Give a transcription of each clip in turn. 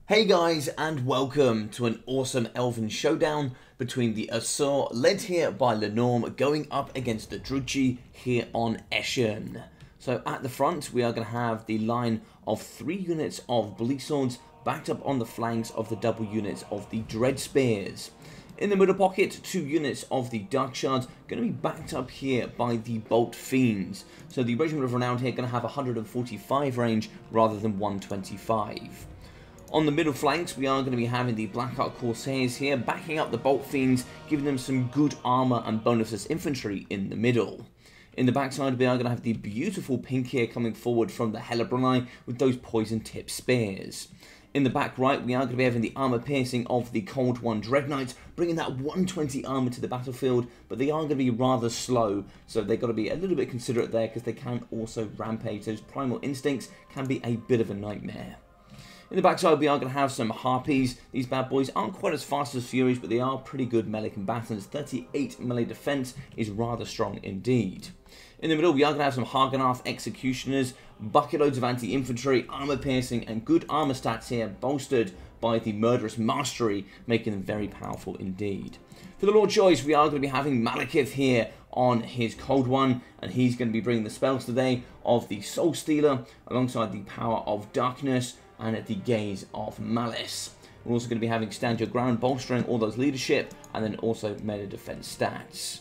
Hey guys, and welcome to an awesome Elven showdown between the Asur, led here by Lenorm, going up against the Drudgy here on Eschen. So at the front, we are going to have the line of 3 units of Bleak Swords, backed up on the flanks of the double units of the Dread Spears. In the middle pocket, 2 units of the Dark Shards, going to be backed up here by the Bolt Fiends. So the Regiment of Renown here going to have 145 range rather than 125. On the middle flanks, we are going to be having the Blackheart Corsairs here, backing up the Bolt Fiends, giving them some good armor and bonusless infantry in the middle. In the backside, we are going to have the beautiful pink here coming forward from the Hellebroni with those poison-tipped spears. In the back right, we are going to be having the armor piercing of the Cold One Dread Knights, bringing that 120 armor to the battlefield, but they are going to be rather slow, so they've got to be a little bit considerate there because they can also rampage. Those primal instincts can be a bit of a nightmare. In the backside, we are going to have some Harpies. These bad boys aren't quite as fast as Furies, but they are pretty good melee combatants. 38 melee defense is rather strong indeed. In the middle, we are going to have some Hagenarth Executioners, bucket loads of anti-infantry, armor piercing, and good armor stats here, bolstered by the Murderous Mastery, making them very powerful indeed. For the Lord Choice, we are going to be having Malekith here on his Cold One, and he's going to be bringing the spells today of the Soul Stealer, alongside the Power of Darkness, and at the Gaze of Malice. We're also going to be having Stand Your Ground, bolstering all those leadership, and then also melee defense stats.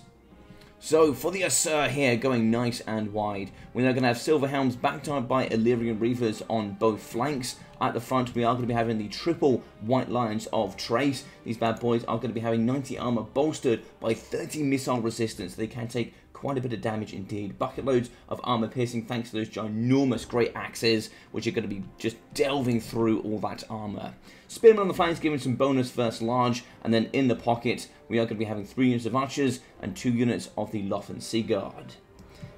So for the Asur here, going nice and wide, we're now going to have Silver Helms backed up by Illyrian Reavers on both flanks. At the front, we are going to be having the triple White Lions of Trace. These bad boys are going to be having 90 armor bolstered by 30 missile resistance. They can take quite a bit of damage indeed. Bucket loads of armor piercing thanks to those ginormous great axes, which are going to be just delving through all that armor. Spearmen on the flanks giving some bonus versus large, and then in the pocket we are going to be having 3 units of archers and 2 units of the Lothern Sea Guard.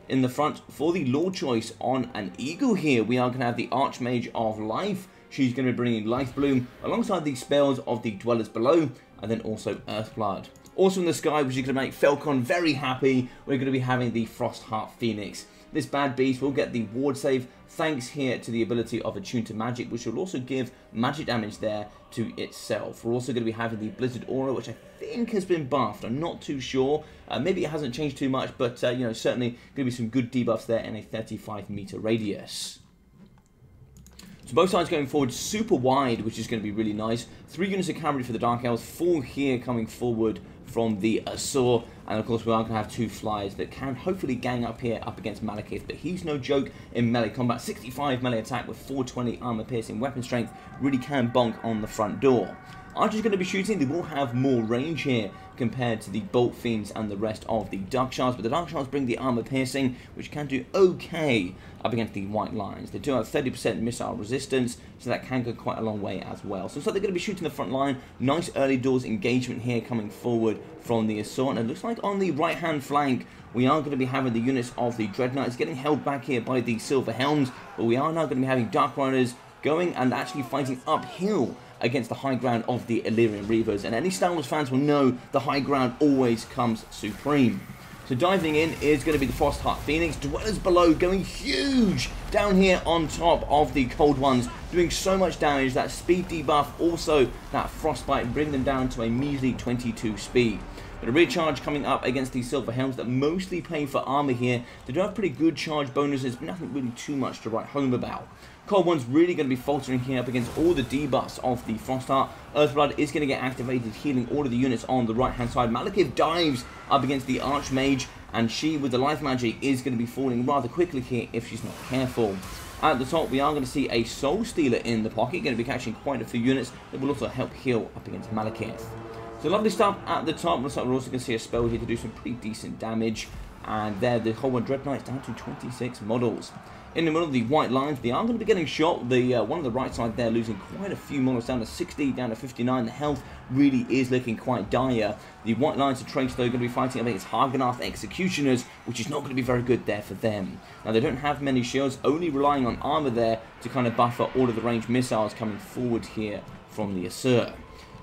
In the front, for the Lord Choice on an Eagle here, we are going to have the Archmage of Life. She's going to be bringing Life Bloom alongside the spells of the Dwellers Below, and then also Earthblood. Also in the sky, which is going to make Falcon very happy, we're going to be having the Frostheart Phoenix. This bad beast will get the ward save thanks here to the ability of Attune to Magic, which will also give magic damage there to itself. We're also going to be having the Blizzard Aura, which I think has been buffed. I'm not too sure. Maybe it hasn't changed too much, but you know, certainly going to be some good debuffs there in a 35-meter radius. So both sides going forward super wide, which is going to be really nice. 3 units of cavalry for the Dark Elves, 4 here coming forward from the Asur, and of course we are going to have 2 flyers that can hopefully gang up here up against Malekith, but he's no joke in melee combat. 65 melee attack with 420 armor piercing weapon strength really can bonk on the front door. Archers going to be shooting. They will have more range here compared to the Bolt Fiends and the rest of the Dark Shards, but the Dark Shards bring the armor piercing, which can do okay up against the White Lions. They do have 30% missile resistance, so that can go quite a long way as well. So they're going to be shooting the front line. Nice early doors engagement here coming forward from the Assault, and it looks like on the right hand flank we are going to be having the units of the Dread Knights getting held back here by the Silver Helms, but we are now going to be having Dark Riders going and actually fighting uphill against the high ground of the Illyrian Reavers, and any Star Wars fans will know the high ground always comes supreme. So diving in is going to be the Frostheart Phoenix. Dwellers Below going huge down here on top of the Cold Ones, doing so much damage. That speed debuff, also that Frostbite, bringing them down to a measly 22 speed. But a rear charge coming up against these Silver Helms that mostly pay for armor here. They do have pretty good charge bonuses, but nothing really too much to write home about. Cold One's really going to be faltering here up against all the debuffs of the Frostheart. Earthblood is going to get activated, healing all of the units on the right hand side. Malekith dives up against the Archmage, and she with the life magic is going to be falling rather quickly here if she's not careful. At the top, we are going to see a Soul Stealer in the pocket, going to be catching quite a few units that will also help heal up against Malekith. So lovely stuff at the top. Looks like we're also going to see a spell here to do some pretty decent damage. And there, the Cold One Dread Knights down to 26 models. In the middle of the White Lions, they are going to be getting shot. The one on the right side there losing quite a few models, down to 60, down to 59. The health really is looking quite dire. The White Lions of Trace, though, are going to be fighting against Hagenarth Executioners, which is not going to be very good there for them. Now, they don't have many shields, only relying on armor there to kind of buffer all of the ranged missiles coming forward here from the Asur.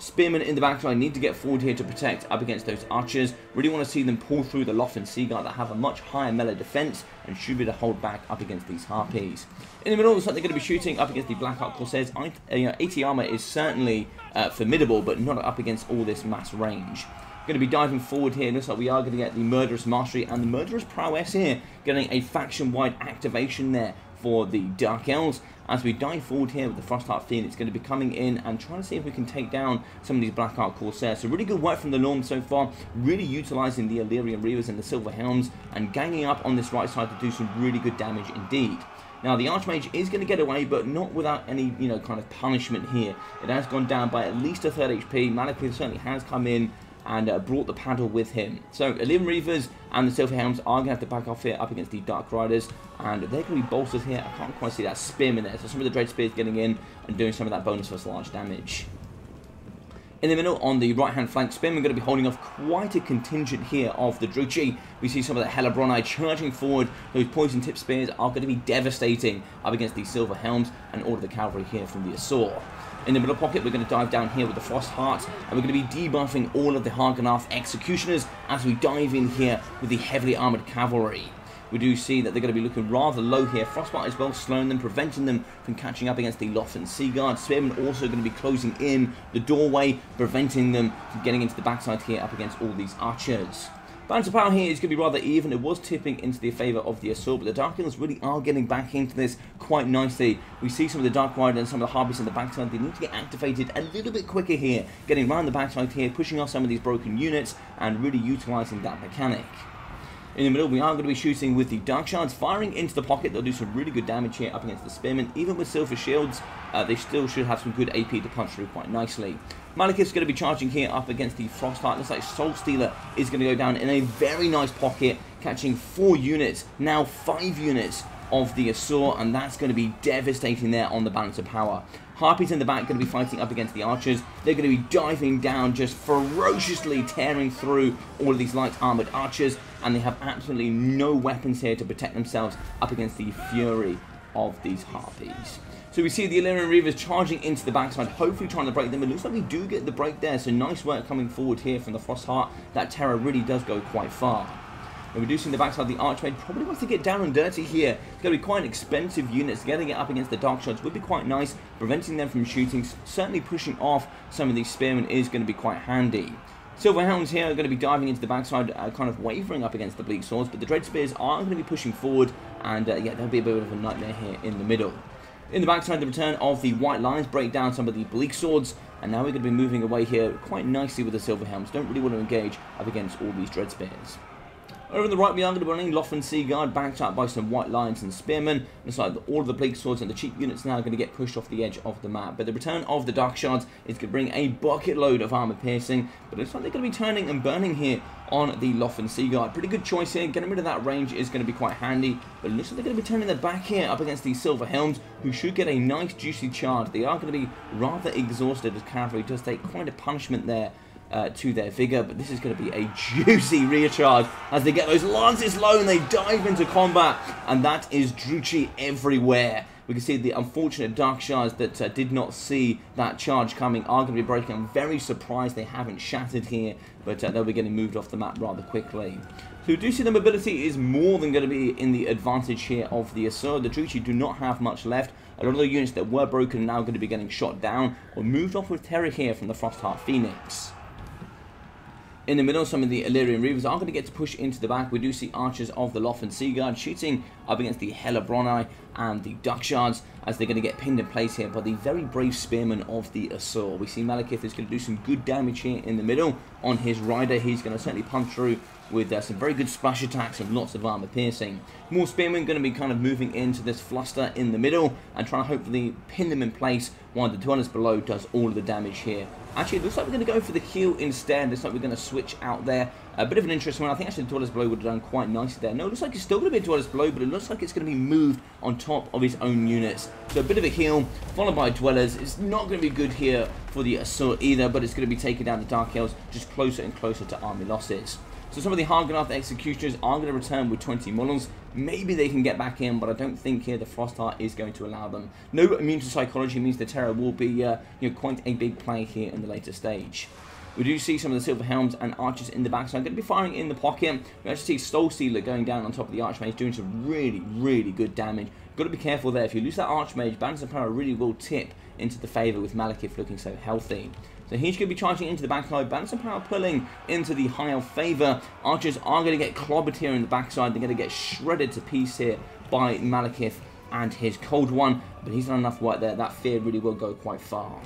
Spearmen in the backside need to get forward here to protect up against those archers. Really want to see them pull through the Loft and Seaguard that have a much higher melee defense and should be able to hold back up against these Harpies. In the middle, looks like they're going to be shooting up against the Blackheart Corsairs. 80 armor is certainly formidable, but not up against all this mass range. Going to be diving forward here. Looks like we are going to get the Murderous Mastery and the Murderous Prowess here, getting a faction-wide activation there for the Dark Elves. As we dive forward here with the Frostheart Phoenix, going to be coming in and trying to see if we can take down some of these Blackheart Corsairs. So really good work from the Norm so far, really utilising the Illyrian Reavers and the Silver Helms and ganging up on this right side to do some really good damage indeed. Now, the Archmage is going to get away, but not without any, kind of punishment here. It has gone down by at least a third HP. Malekith certainly has come in and brought the paddle with him. So, Illyrian Reavers and the Silver Helms are going to have to back off here up against the Dark Riders, and they're going to be bolstered here. I can't quite see that Spearman there, so some of the Dread Spears getting in and doing some of that bonus first large damage. In the middle, on the right-hand flank, Spearman going to be holding off quite a contingent here of the Druchii. We see some of the Hellebronai charging forward. Those poison-tipped spears are going to be devastating up against the Silver Helms and all of the cavalry here from the Asur. In the middle pocket, we're going to dive down here with the Frosthearts, and we're going to be debuffing all of the Hargonath Executioners as we dive in here with the heavily armoured cavalry. We do see that they're going to be looking rather low here. Frostbite as well, slowing them, preventing them from catching up against the Loft and Seaguard. Spearmen also going to be closing in the doorway, preventing them from getting into the backside here up against all these archers. Balance of power here is going to be rather even. It was tipping into the favour of the Assault, but the Dark Elves really are getting back into this quite nicely. We see some of the Dark Rider and some of the Harpies in the backside. They need to get activated a little bit quicker here, getting around the backside here, pushing off some of these broken units and really utilising that mechanic. In the middle, we are going to be shooting with the Dark Shards, firing into the pocket. They'll do some really good damage here up against the Spearmen. Even with Silver Shields, they still should have some good AP to punch through quite nicely. Malekith's going to be charging here up against the Frostheart. Looks like Soul Stealer is going to go down in a very nice pocket, catching 4 units, now 5 units of the Asur, and that's going to be devastating there on the balance of power. Harpies in the back going to be fighting up against the archers. They're going to be diving down, just ferociously tearing through all of these light armoured archers, and they have absolutely no weapons here to protect themselves up against the fury of these Harpies. So we see the Illyrian Reavers charging into the backside, hopefully trying to break them. It looks like we do get the break there, so nice work coming forward here from the Frostheart. That terror really does go quite far. And reducing the backside, the Archmage probably wants to get down and dirty here. It's going to be quite expensive units. Getting it up against the Dark Shards would be quite nice. Preventing them from shooting, certainly pushing off some of these Spearmen is going to be quite handy. Silver Hounds here are going to be diving into the backside, kind of wavering up against the Bleak Swords, but the Dread Spears are going to be pushing forward, and yeah, there'll be a bit of a nightmare here in the middle. In the backside, the return of the White Lions break down some of the Bleak Swords, and now we're going to be moving away here quite nicely with the Silver Helms. Don't really want to engage up against all these Dread Spears. Over on the right, we are going to be running Loft and Seaguard, backed up by some White Lions and Spearmen. Looks like all of the Bleak Swords and the cheap units now are going to get pushed off the edge of the map. But the return of the Dark Shards is going to bring a bucket load of armor piercing. But it looks like they're going to be turning and burning here on the Loft and Seaguard. Pretty good choice here. Getting rid of that range is going to be quite handy. But it looks like they're going to be turning their back here up against these Silver Helms, who should get a nice juicy charge. They are going to be rather exhausted as cavalry does take quite a punishment there to their vigor, but this is going to be a juicy recharge as they get those lances low and they dive into combat, and that is Druchii everywhere. We can see the unfortunate Dark Shards that did not see that charge coming are going to be breaking. I'm very surprised they haven't shattered here, but they'll be getting moved off the map rather quickly. So we do see the mobility is more than going to be in the advantage here of the Asur. The Druchii do not have much left. A lot of the units that were broken are now going to be getting shot down or moved off with terror here from the Frostheart Phoenix. In the middle, some of the Illyrian Reavers are going to get to push into the back. We do see archers of the Loft and Seaguard shooting up against the Hellebronai and the Dark Shards as they're going to get pinned in place here by the very brave Spearmen of the Asur. We see Malekith is going to do some good damage here in the middle on his rider. He's going to certainly punch through with some very good splash attacks and lots of armor piercing. More Spearmen going to be kind of moving into this fluster in the middle and trying to hopefully pin them in place while the Dwellers below does all of the damage here. Actually, it looks like we're going to go for the heal instead. Looks like we're going to switch out there. A bit of an interesting one. I think actually the Dwellers below would have done quite nicely there. No, it looks like it's still going to be a Dwellers below, but it looks like it's going to be moved on top of his own units. So a bit of a heal, followed by Dwellers. It's not going to be good here for the Asur either, but it's going to be taking down the Dark Elves just closer and closer to army losses. So some of the Hardganath Executioners are going to return with 20 models. Maybe they can get back in, but I don't think here the Frostheart is going to allow them. No immune to psychology means the Terror will be quite a big play here in the later stage. We do see some of the Silver Helms and Archers in the backside. Going to be firing in the pocket. We actually see Soul Stealer going down on top of the Archmage, doing some really, really good damage. Got to be careful there. If you lose that Archmage, Balance of Power really will tip into the favour with Malekith looking so healthy. So he's going to be charging into the backside. Balance of Power pulling into the high elf favour. Archers are going to get clobbered here in the backside. They're going to get shredded to piece here by Malekith and his Cold One. But he's done enough work there. That fear really will go quite far.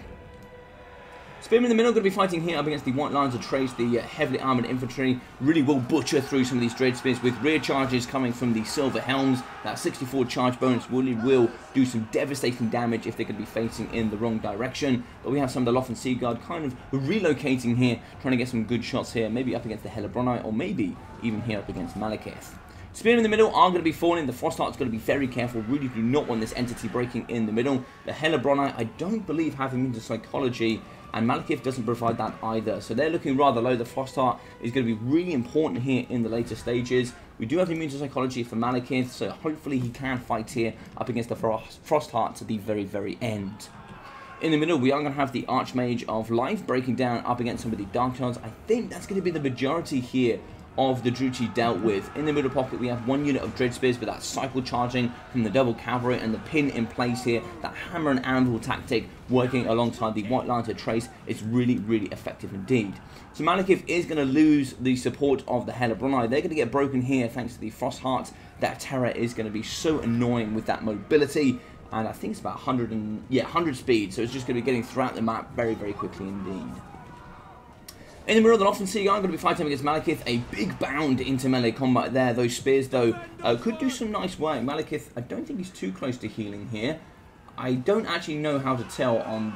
Spearman in the middle, going to be fighting here up against the White Lines of Trace. The heavily armoured infantry really will butcher through some of these Dread Spears with rear charges coming from the Silver Helms. That 64 charge bonus really will do some devastating damage if they could be facing in the wrong direction. But we have some of the Loth and Seaguard kind of relocating here, trying to get some good shots here, maybe up against the Hellebroni or maybe even here up against Malekith. Spear in the middle are going to be falling. The Frostheart's going to be very careful. Really do not want this entity breaking in the middle. The Hellebroni, I don't believe, have immune to psychology, and Malekith doesn't provide that either. So they're looking rather low. The Frostheart is going to be really important here in the later stages. We do have immune to psychology for Malekith, so hopefully he can fight here up against the Frostheart to the very, very end. In the middle, we are going to have the Archmage of Life breaking down up against some of the Dark Shards. I think that's going to be the majority here of the Druchii dealt with. In the middle pocket, we have one unit of Dread Spears with that cycle charging from the double cavalry and the pin in place here. That hammer and anvil tactic working alongside the White Lines of Trace is really, really effective indeed. So Malekith is going to lose the support of the Hellebroni. They're going to get broken here thanks to the Frosthearts. That Terror is going to be so annoying with that mobility. And I think it's about 100 speed. So it's just going to be getting throughout the map very, very quickly indeed. In the middle, the Loth and Seaguard are going to be fighting against Malekith. A big bound into melee combat there. Those spears, though, could do some nice work. Malekith, I don't think he's too close to healing here. I don't actually know how to tell on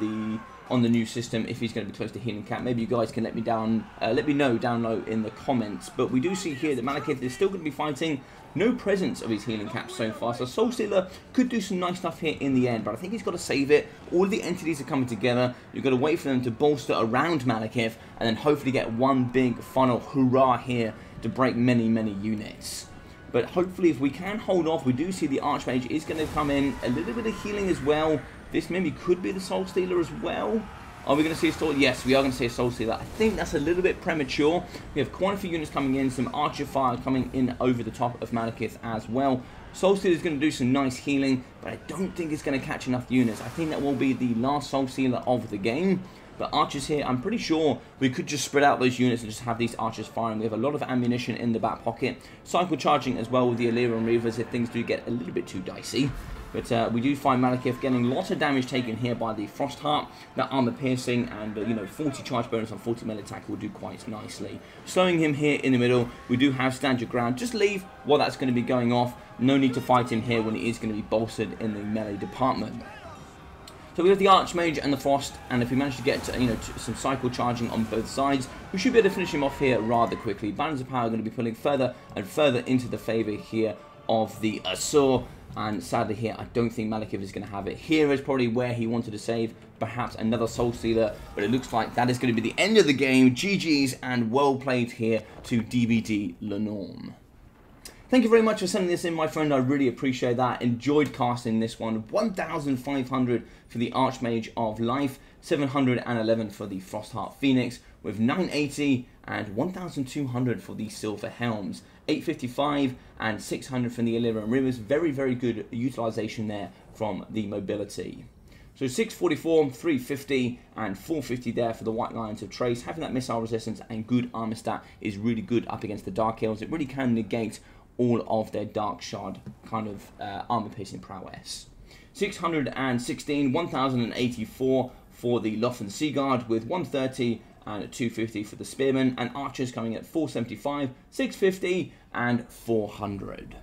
the new system if he's going to be close to healing cap. Maybe you guys can let me know down low in the comments. But we do see here that Malekith is still going to be fighting. No presence of his healing cap so far, so Soul Stealer could do some nice stuff here in the end, but I think he's got to save it. All of the entities are coming together. You've got to wait for them to bolster around Malekith, and then hopefully get one big final hurrah here to break many, many units. But hopefully if we can hold off, we do see the Archmage is going to come in. A little bit of healing as well. This maybe could be the Soul Stealer as well. Are we going to see a Soul? Yes, we are going to see a Soul Stealer. I think that's a little bit premature. We have quite a few units coming in, some Archer Fire coming in over the top of Malekith as well. Soul Stealer is going to do some nice healing, but I don't think it's going to catch enough units. I think that will be the last Soul Stealer of the game. But Archers here, I'm pretty sure we could just spread out those units and just have these Archers firing. We have a lot of ammunition in the back pocket. Cycle charging as well with the Illyrian Reavers if things do get a little bit too dicey. But we do find Malekith getting lots of damage taken here by the Frostheart. That armor piercing and 40 charge bonus on 40 melee attack will do quite nicely. Slowing him here in the middle. We do have stand your ground. Just leave while that's going to be going off. No need to fight him here when he is going to be bolstered in the melee department. So we have the Archmage and the Frost, and if we manage to get some cycle charging on both sides, we should be able to finish him off here rather quickly. Balance of Power are going to be pulling further and further into the favour here of the Asur. And sadly here, I don't think Malekith is going to have it. Here is probably where he wanted to save perhaps another Soul Stealer, but it looks like that is going to be the end of the game. GG's and well played here to DBD Lenorm. Thank you very much for sending this in, my friend. I really appreciate that. Enjoyed casting this one. 1,500 for the Archmage of Life, 711 for the Frostheart Phoenix, with 980 and 1,200 for the Silver Helms. 855 and 600 from the Illyrian Reavers. Very, very good utilization there from the mobility. So 644, 350 and 450 there for the White Lines of Trace. Having that missile resistance and good armor stat is really good up against the Dark Elves. It really can negate all of their Dark Shard kind of armor piercing prowess. 616, 1,084 for the Loth and Seaguard, with 130 and 250 for the Spearmen, and Archers coming at 475, 650 and 400.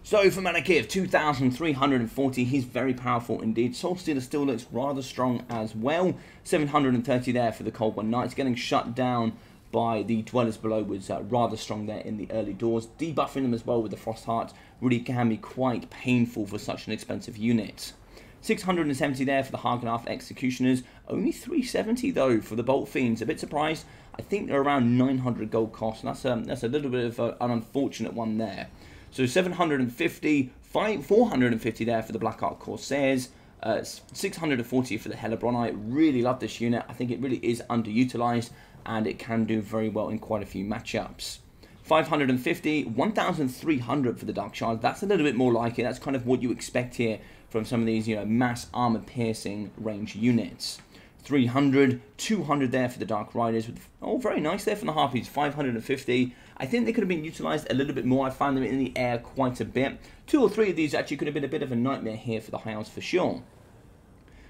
So for Malekith, 2,340, he's very powerful indeed. Soul Stealer still looks rather strong as well. 730 there for the Cold One Knights, getting shut down by the Dwellers Below was rather strong there in the early doors. Debuffing them as well with the Frostheart really can be quite painful for such an expensive unit. 670 there for the Hagenhaft Executioners. Only 370 though for the Bolt Fiends. A bit surprised. I think they're around 900 gold cost. And that's a little bit of an unfortunate one there. So 750, 450 there for the Black Ark Corsairs. 640 for the Hellebroni. Really love this unit. I think it really is underutilized, and it can do very well in quite a few matchups. 550, 1,300 for the Dark Shards. That's a little bit more like it. That's kind of what you expect here from some of these, mass armor piercing range units. 300, 200 there for the Dark Riders. Very nice there from the Harpies. 550. I think they could have been utilized a little bit more. I found them in the air quite a bit. 2 or 3 of these actually could have been a bit of a nightmare here for the High Elves for sure.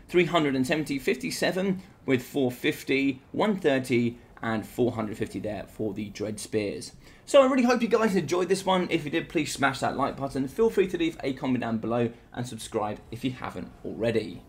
370, 57 with 450, 130, and 450 there for the Dread Spears. So I really hope you guys enjoyed this one. If you did, please smash that like button. Feel free to leave a comment down below and subscribe if you haven't already.